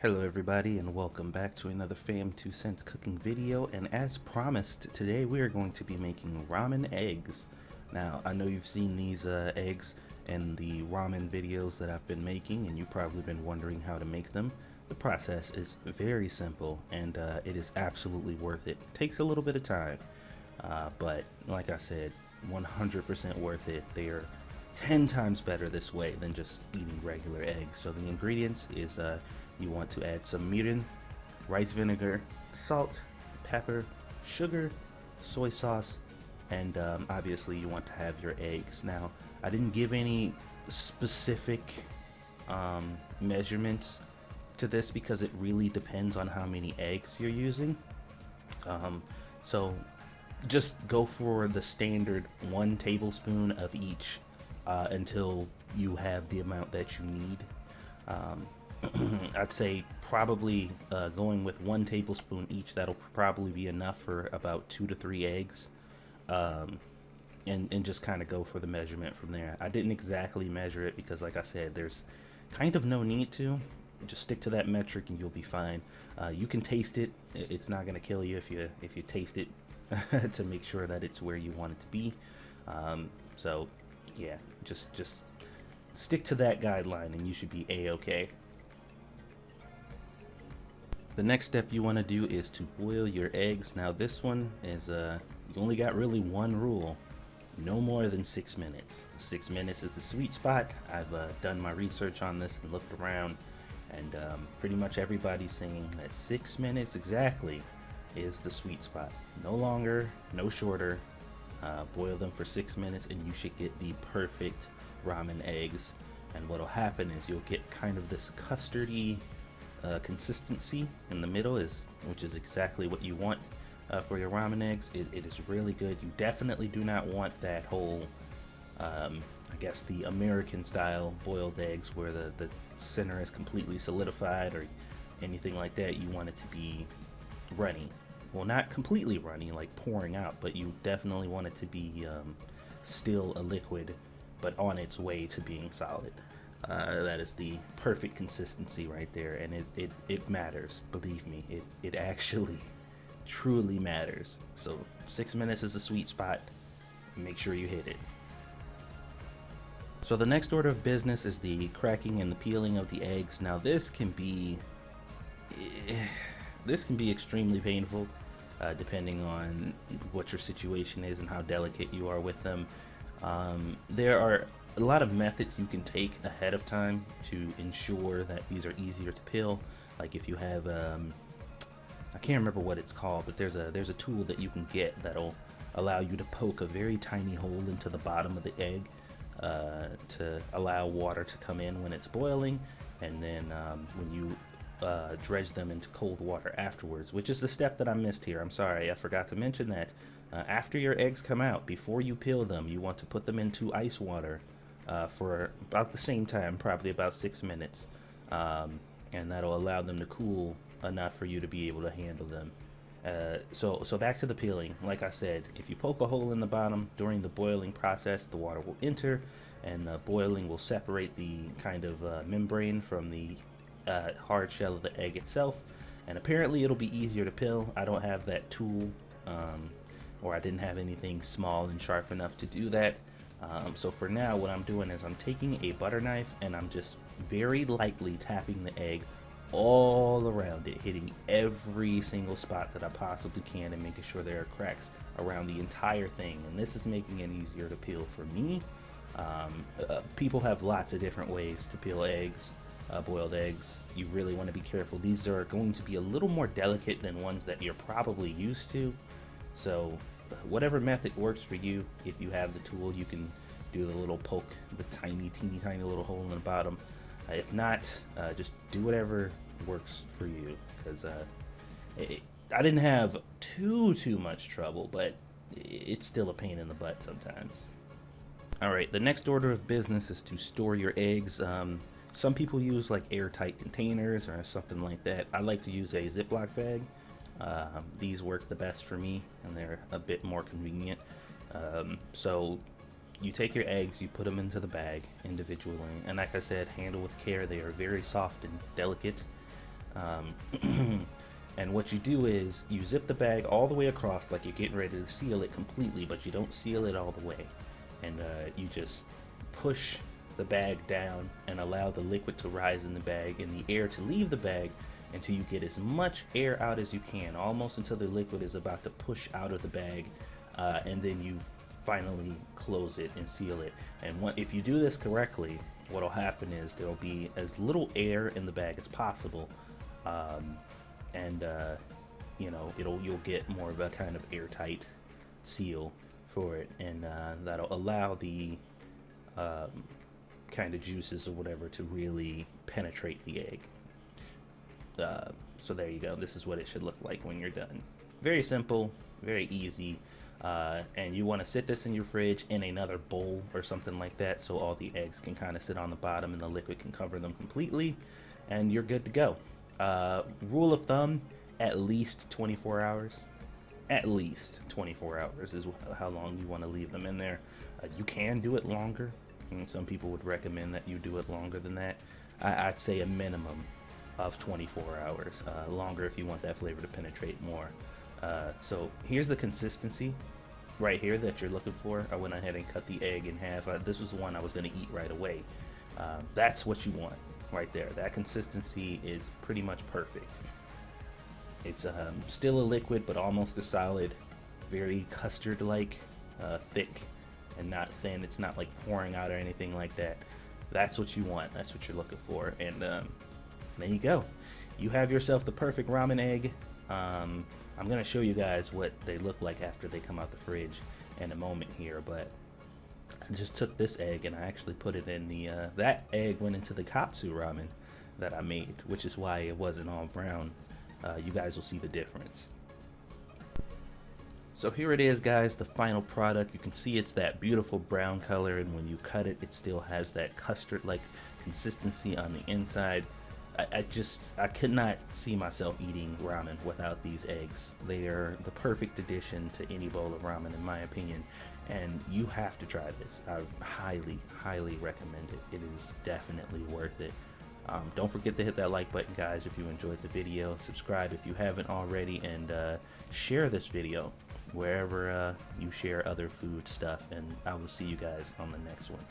Hello everybody and welcome back to another Fam 2 Cents cooking video, and as promised today we are going to be making ramen eggs. Now I know you've seen these eggs in the ramen videos that I've been making, and you've probably been wondering how to make them. The process is very simple and it is absolutely worth it. It takes a little bit of time, but like I said, 100% worth it. They are 10 times better this way than just eating regular eggs. So the ingredients is you want to add some mirin, rice vinegar, salt, pepper, sugar, soy sauce, and obviously you want to have your eggs. Now I didn't give any specific measurements to this because it really depends on how many eggs you're using. So just go for the standard 1 tablespoon of each until you have the amount that you need. I'd say probably going with 1 tablespoon each, that'll probably be enough for about 2 to 3 eggs, and just kind of go for the measurement from there. I didn't exactly measure it because, like I said, there's kind of no need to. Just stick to that metric and you'll be fine. You can taste it. It's not going to kill you if you taste it to make sure that it's where you want it to be. So yeah, just stick to that guideline and you should be a-okay. The next step you want to do is to boil your eggs. Now this one is you only got really one rule: no more than 6 minutes. 6 minutes is the sweet spot. I've done my research on this and looked around, and pretty much everybody's saying that 6 minutes exactly is the sweet spot. No longer, no shorter. Boil them for 6 minutes and you should get the perfect ramen eggs. And what'll happen is you'll get kind of this custardy consistency in the middle, which is exactly what you want for your ramen eggs. It is really good. You definitely do not want that whole I guess the American style boiled eggs where the center is completely solidified or anything like that. You want it to be runny. Well, not completely runny like pouring out, but you definitely want it to be still a liquid but on its way to being solid. That is the perfect consistency right there, and it matters. Believe me, it actually truly matters. So 6 minutes is a sweet spot. Make sure you hit it. So the next order of business is the cracking and the peeling of the eggs. Now this can be extremely painful, depending on what your situation is and how delicate you are with them. There are a lot of methods you can take ahead of time to ensure that these are easier to peel. Like if you have, I can't remember what it's called, but there's a tool that you can get that'll allow you to poke a very tiny hole into the bottom of the egg to allow water to come in when it's boiling, and then when you dredge them into cold water afterwards, which is the step that I missed here. I'm sorry, I forgot to mention that after your eggs come out, before you peel them, you want to put them into ice water for about the same time, probably about 6 minutes, and that'll allow them to cool enough for you to be able to handle them. So back to the peeling. Like I said, if you poke a hole in the bottom during the boiling process, the water will enter, and the boiling will separate the kind of membrane from the hard shell of the egg itself, and apparently it'll be easier to peel. I don't have that tool, or I didn't have anything small and sharp enough to do that. So for now, what I'm doing is I'm taking a butter knife and I'm just very lightly tapping the egg all around it, hitting every single spot that I possibly can and making sure there are cracks around the entire thing. And this is making it easier to peel for me. People have lots of different ways to peel eggs. Boiled eggs, you really want to be careful. These are going to be a little more delicate than ones that you're probably used to. So whatever method works for you, if you have the tool, you can do the little poke, the teeny tiny little hole in the bottom. If not, just do whatever works for you, because I didn't have too much trouble, but it's still a pain in the butt sometimes. Alright, the next order of business is to store your eggs. Some people use like airtight containers or something like that. I like to use a Ziploc bag. These work the best for me, and they're a bit more convenient. So you take your eggs, you put them into the bag individually, and like I said, handle with care. They are very soft and delicate. And what you do is you zip the bag all the way across like you're getting ready to seal it completely, but you don't seal it all the way. And you just push the bag down and allow the liquid to rise in the bag and the air to leave the bag until you get as much air out as you can, almost until the liquid is about to push out of the bag, and then you finally close it and seal it. And if you do this correctly, what will happen is there will be as little air in the bag as possible, and you know, you'll get more of a kind of airtight seal for it, and that'll allow the kind of juices or whatever to really penetrate the egg. So there you go. This is what it should look like when you're done. Very simple, very easy. And you want to sit this in your fridge in another bowl or something like that, so all the eggs can kind of sit on the bottom and the liquid can cover them completely, and you're good to go. Rule of thumb, at least 24 hours. At least 24 hours is how long you want to leave them in there. You can do it longer, and some people would recommend that you do it longer than that. I'd say a minimum of 24 hours. Longer if you want that flavor to penetrate more. So here's the consistency right here that you're looking for. I went ahead and cut the egg in half. This was the one I was going to eat right away. That's what you want right there. That consistency is pretty much perfect. It's still a liquid, but almost a solid, very custard-like, thick and not thin. It's not like pouring out or anything like that. That's what you want. That's what you're looking for. And there you go. You have yourself the perfect ramen egg. I'm going to show you guys what they look like after they come out the fridge in a moment here, but I just took this egg and I actually put it in the, that egg went into the katsu ramen that I made, which is why it wasn't all brown. You guys will see the difference. So here it is, guys, the final product. You can see it's that beautiful brown color, and when you cut it, it still has that custard-like consistency on the inside. I could not see myself eating ramen without these eggs. They are the perfect addition to any bowl of ramen, in my opinion, and you have to try this. I highly, highly recommend it. It is definitely worth it. Don't forget to hit that like button, guys, if you enjoyed the video. Subscribe if you haven't already, and share this video wherever you share other food stuff, and I will see you guys on the next one.